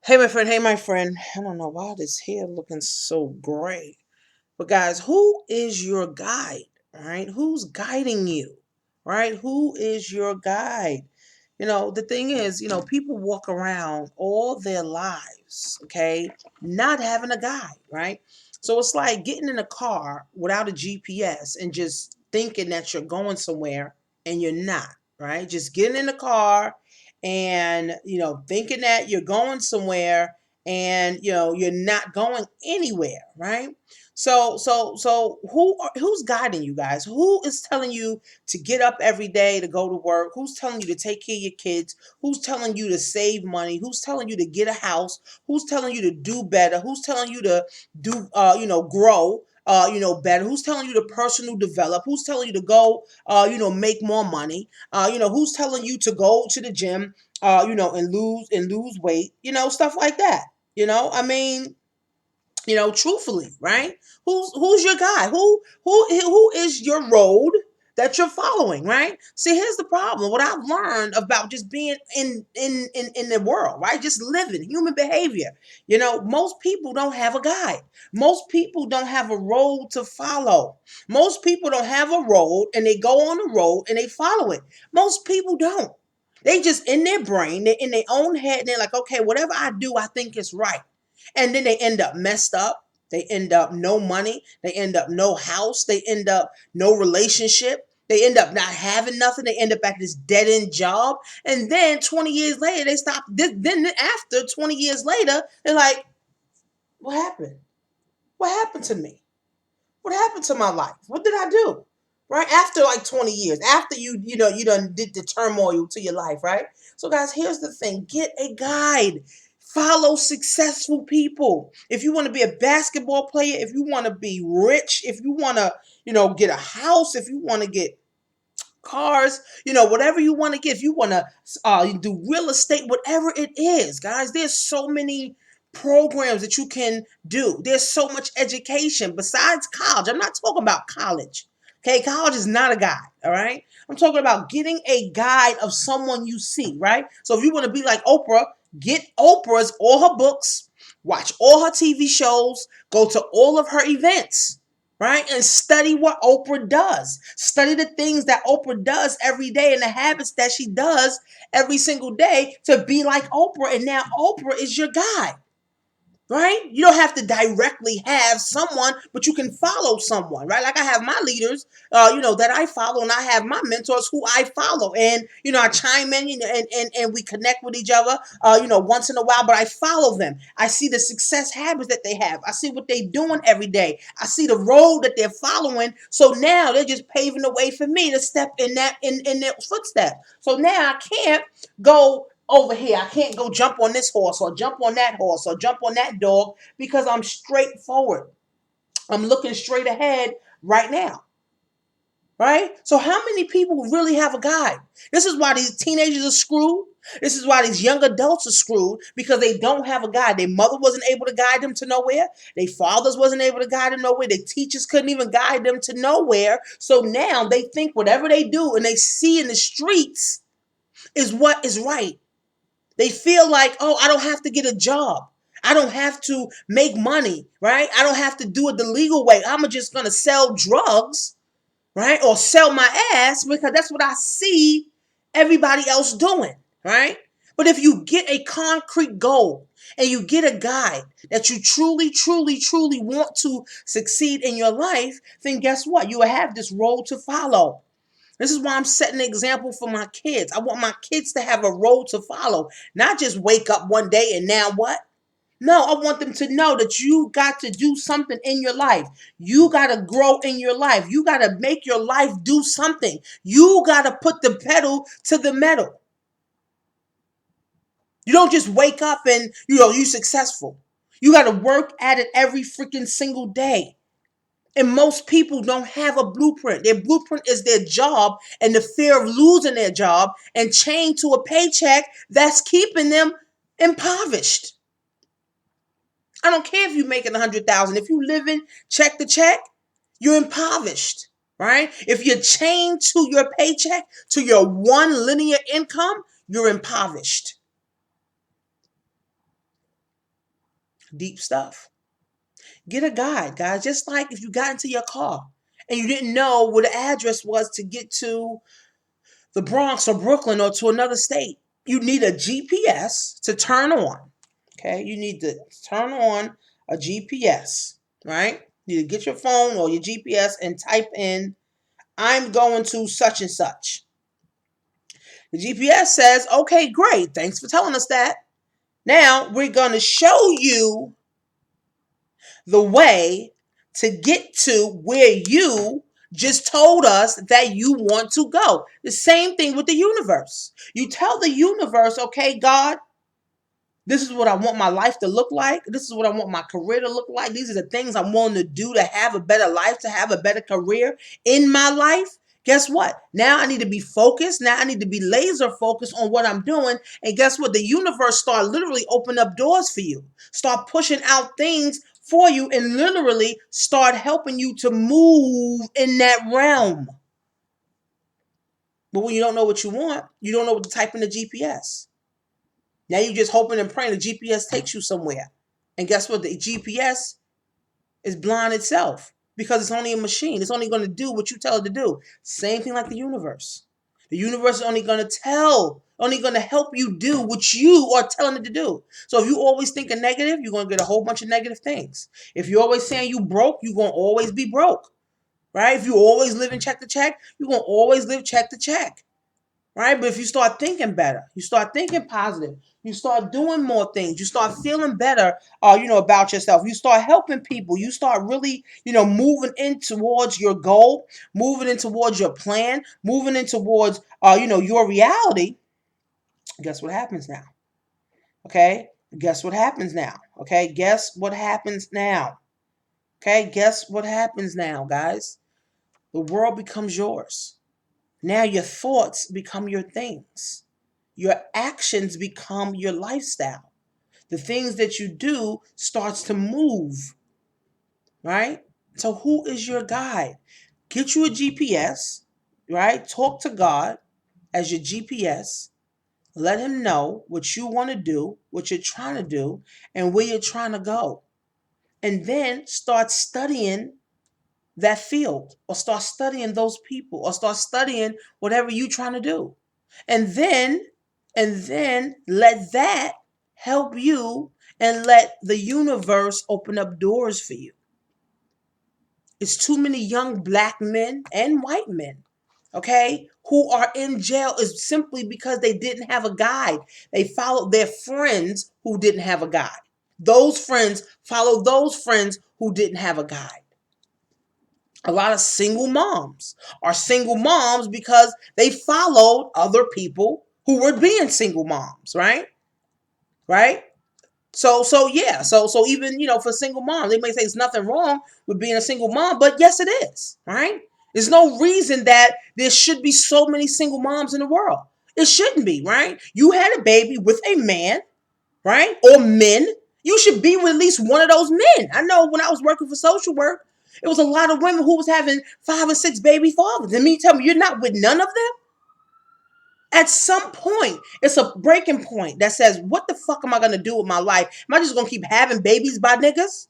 Hey my friend. I don't know why this hair looking so gray. But guys, who is your guide? Right? Who's guiding you? Right? Who is your guide? The thing is, people walk around all their lives, okay, not having a guide, right? So it's like getting in a car without a GPS and just thinking that you're going somewhere and you're not, right? Just getting in the car and, thinking that you're going somewhere and, you're not going anywhere, right? So who's guiding you guys? Who is telling you to get up every day to go to work? Who's telling you to take care of your kids? Who's telling you to save money? Who's telling you to get a house? Who's telling you to do better? Who's telling you to do grow better? Who's telling you to personal develop? Who's telling you to go make more money? Who's telling you to go to the gym and lose weight? Stuff like that. I mean, truthfully, right? Who's your guy? Who is your road that you're following, right? See, here's the problem. What I've learned about just being in the world, right? Just living human behavior. Most people don't have a guide. Most people don't have a road to follow. Most people don't have a road and they go on the road and they follow it. Most people don't. They just in their brain, they're in their own head, and they're like, okay, whatever I do, I think is right. And then they end up messed up. They end up no money. They end up no house. They end up no relationship. They end up not having nothing. They end up at this dead end job. And then 20 years later, they stop. Then after 20 years later, they're like, what happened? What happened to me? What happened to my life? What did I do? Right after like 20 years, after you done did the turmoil to your life, right? So guys, here's the thing: get a guide. Follow successful people. If you want to be a basketball player, if you want to be rich, if you want to, get a house, if you want to get cars, whatever you want to get, if you want to do real estate, whatever it is, guys, there's so many programs that you can do. There's so much education besides college. I'm not talking about college. Okay, college is not a guide, all right? I'm talking about getting a guide of someone you see, right? So if you want to be like Oprah, get Oprah's all her books, watch all her TV shows, go to all of her events, right? And study what Oprah does. Study the things that Oprah does every day and the habits that she does every single day to be like Oprah. And now Oprah is your guide. Right? You don't have to directly have someone, but you can follow someone, right? Like I have my leaders, that I follow, and I have my mentors who I follow, and I chime in, and we connect with each other, once in a while. But I follow them. I see the success habits that they have. I see what they're doing every day. I see the road that they're following. So now they're just paving the way for me to step in in their footsteps. So now I can't go over here. I can't go jump on this horse or jump on that horse or jump on that dog because I'm straightforward. I'm looking straight ahead right now. Right? So how many people really have a guide? This is why these teenagers are screwed. This is why these young adults are screwed because they don't have a guide. Their mother wasn't able to guide them to nowhere. Their fathers wasn't able to guide them nowhere. Their teachers couldn't even guide them to nowhere. So now they think whatever they do and they see in the streets is what is right. They feel like, oh, I don't have to get a job. I don't have to make money, right? I don't have to do it the legal way. I'm just going to sell drugs, right? Or sell my ass because that's what I see everybody else doing, right? But if you get a concrete goal and you get a guide that you truly, truly, truly want to succeed in your life, then guess what? You will have this road to follow. This is why I'm setting an example for my kids. I want my kids to have a road to follow, not just wake up one day and now what? No, I want them to know that you got to do something in your life. You got to grow in your life. You got to make your life do something. You got to put the pedal to the metal. You don't just wake up and, you successful. You got to work at it every freaking single day. And most people don't have a blueprint. Their blueprint is their job and the fear of losing their job and chained to a paycheck that's keeping them impoverished. I don't care if you're making 100,000. If you living check to check, you're impoverished, right? If you're chained to your paycheck, to your one linear income, you're impoverished. Deep stuff. Get a guide, guys. Just like if you got into your car and you didn't know what the address was to get to the Bronx or Brooklyn or to another state, you need a GPS to turn on. Okay, you need to turn on a GPS, right? You need to get your phone or your GPS and type in, I'm going to such and such. The GPS says, okay, great. Thanks for telling us that. Now we're going to show you the way to get to where you just told us that you want to go. The same thing with the universe. You tell the universe, okay, God, this is what I want my life to look like. This is what I want my career to look like. These are the things I'm willing to do to have a better life, to have a better career in my life. Guess what? Now I need to be focused. Now I need to be laser focused on what I'm doing. And guess what? The universe start literally open up doors for you. Start pushing out things for you and literally start helping you to move in that realm. But when you don't know what you want, you don't know what to type in the GPS. Now you're just hoping and praying the GPS takes you somewhere. And guess what? The GPS is blind itself because it's only a machine. It's only going to do what you tell it to do. Same thing like the universe. The universe is only going to help you do what you are telling it to do. So if you always thinking negative, you're going to get a whole bunch of negative things. If you're always saying you broke, you're going to always be broke. Right? If you always live in check to check, you're going to always live check to check. Right? But if you start thinking better, you start thinking positive, you start doing more things, you start feeling better, about yourself. You start helping people. You start really, moving in towards your goal, moving in towards your plan, moving in towards, your reality. Guess what happens now? Okay? Guess what happens now? Okay? Guess what happens now? Okay? Guess what happens now, guys? The world becomes yours. Now your thoughts become your things. Your actions become your lifestyle. The things that you do starts to move, right? So who is your guide? Get you a GPS, right? Talk to God as your GPS. Let him know what you want to do, what you're trying to do, and where you're trying to go. And then start studying that field or start studying those people or start studying whatever you're trying to do. And then let that help you and let the universe open up doors for you. It's too many young black men and white men, okay, who are in jail is simply because they didn't have a guide. They followed their friends who didn't have a guide. Those friends followed those friends who didn't have a guide. A lot of single moms are single moms because they followed other people who were being single moms, right? Right? So yeah. So even, for single moms, they may say there's nothing wrong with being a single mom, but yes, it is, right? There's no reason that there should be so many single moms in the world. It shouldn't be, right? You had a baby with a man, right? Or men. You should be with at least one of those men. I know when I was working for social work, it was a lot of women who was having 5 or 6 baby fathers. And me tell me you're not with none of them? At some point, it's a breaking point that says, what the fuck am I going to do with my life? Am I just going to keep having babies by niggas?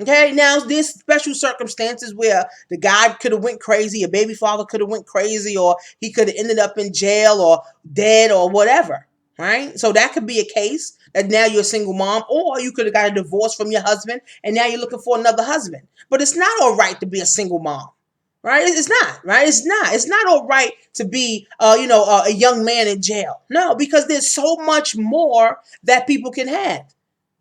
Okay, now there's special circumstances where the guy could have went crazy, a baby father could have went crazy, or he could have ended up in jail or dead or whatever, right? So that could be a case that now you're a single mom, or you could have got a divorce from your husband and now you're looking for another husband. But it's not all right to be a single mom. Right? It's not, right? It's not. It's not all right to be, a young man in jail. No, because there's so much more that people can have.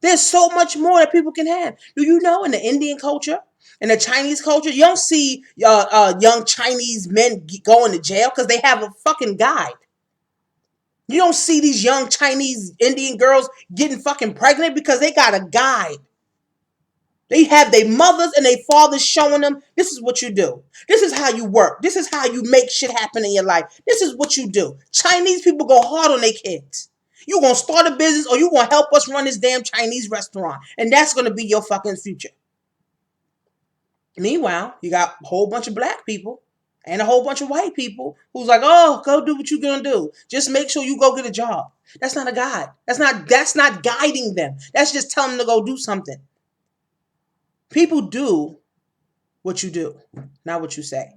There's so much more that people can have. Do you know in the Indian culture, in the Chinese culture, you don't see young Chinese men going to jail because they have a fucking guide. You don't see these young Chinese Indian girls getting fucking pregnant because they got a guide. They have their mothers and their fathers showing them, this is what you do. This is how you work. This is how you make shit happen in your life. This is what you do. Chinese people go hard on their kids. You going to start a business or you going to help us run this damn Chinese restaurant. And that's going to be your fucking future. Meanwhile, you got a whole bunch of black people And a whole bunch of white people who's like, oh, go do what you're gonna do. Just make sure you go get a job. That's not a guide. That's not guiding them. That's just telling them to go do something. People do what you do, not what you say.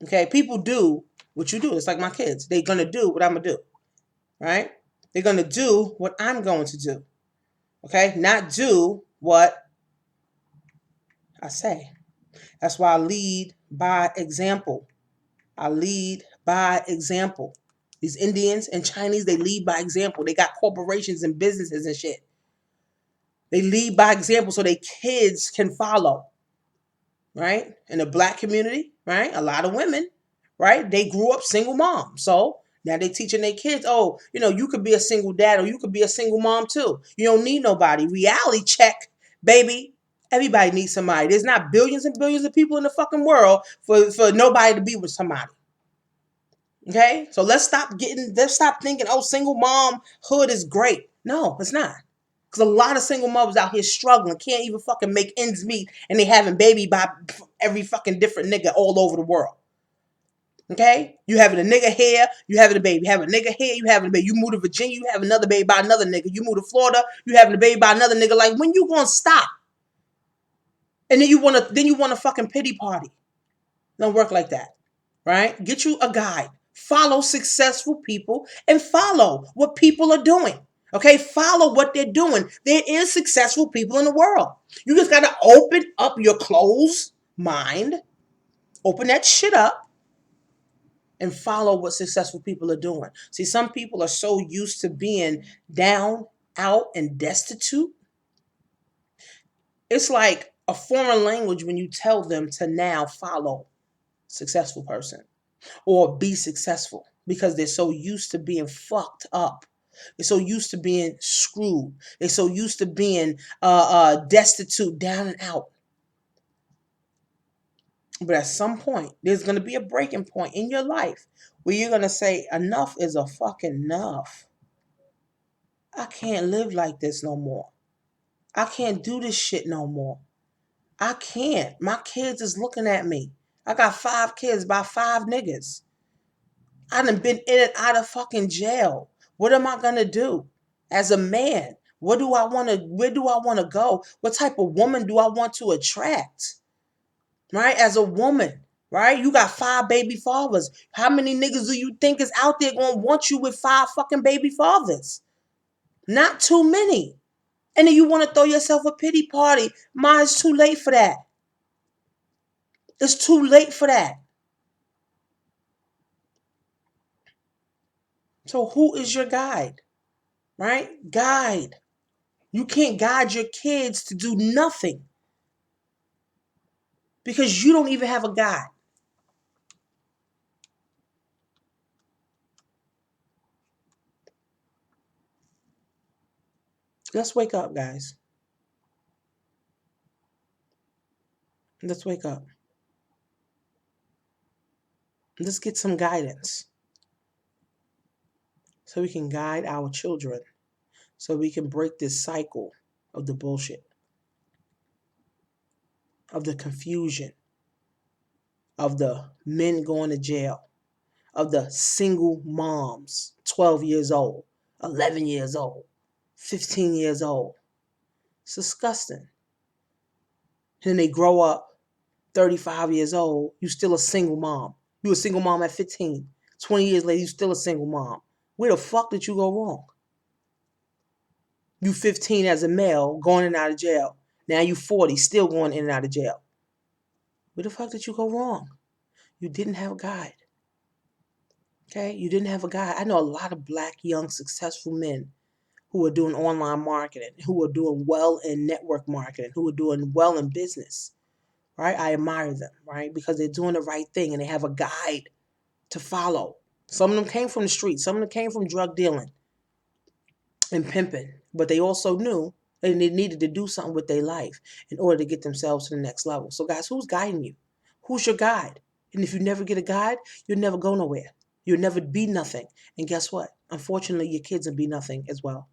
Okay? People do what you do. It's like my kids. They're gonna do what I'm gonna do. Right? They're gonna do what I'm going to do. Okay? Not do what I say. That's why I lead by example. I lead by example. These Indians and Chinese, they lead by example. They got corporations and businesses and shit. They lead by example so their kids can follow. Right? In the black community, right? A lot of women, right? They grew up single moms. So now they teaching their kids, oh, you could be a single dad or you could be a single mom too. You don't need nobody. Reality check, baby. Everybody needs somebody. There's not billions and billions of people in the fucking world for nobody to be with somebody. Okay? So let's stop thinking, oh, single mom hood is great. No, it's not. Because a lot of single mothers out here struggling, can't even fucking make ends meet, and they having baby by every fucking different nigga all over the world. Okay? You having a nigga here, you having a baby. You have a nigga here, you having a baby. You move to Virginia, you have another baby by another nigga. You move to Florida, you having a baby by another nigga. Like, when you gonna stop? And then you wanna fucking pity party. Don't work like that. Right? Get you a guide. Follow successful people and follow what people are doing. Okay, follow what they're doing. There is successful people in the world. You just got to open up your closed mind, open that shit up, and follow what successful people are doing. See, some people are so used to being down, out, and destitute. It's like a foreign language when you tell them to now follow a successful person or be successful because they're so used to being fucked up. They're so used to being screwed. They're so used to being destitute, down and out. But at some point, there's going to be a breaking point in your life where you're going to say, enough is a fucking enough. I can't live like this no more. I can't do this shit no more. I can't. My kids is looking at me. I got 5 kids by 5 niggas. I done been in and out of fucking jail. What am I gonna do? As a man, where do I wanna go? What type of woman do I want to attract? Right? As a woman, right? You got 5 baby fathers. How many niggas do you think is out there gonna want you with 5 fucking baby fathers? Not too many. And then you wanna throw yourself a pity party. It's too late for that. It's too late for that. So who is your guide? Right? Guide. You can't guide your kids to do nothing because you don't even have a guide. Let's wake up, guys. Let's wake up. Let's get some guidance so we can guide our children, so we can break this cycle of the bullshit, of the confusion, of the men going to jail, of the single moms, 12 years old, 11 years old, 15 years old. It's disgusting. And then they grow up 35 years old, you still a single mom. You a single mom at 15. 20 years later, you still a single mom. Where the fuck did you go wrong? You 15 as a male, going in and out of jail. Now you 40, still going in and out of jail. Where the fuck did you go wrong? You didn't have a guide. Okay? You didn't have a guide. I know a lot of black, young, successful men who are doing online marketing, who are doing well in network marketing, who are doing well in business. Right? I admire them, right? Because they're doing the right thing and they have a guide to follow. Some of them came from the streets. Some of them came from drug dealing and pimping. But they also knew that they needed to do something with their life in order to get themselves to the next level. So guys, who's guiding you? Who's your guide? And if you never get a guide, you'll never go nowhere. You'll never be nothing. And guess what? Unfortunately, your kids will be nothing as well.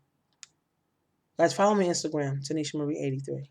Guys, follow me on Instagram, Tanisha Marie 83.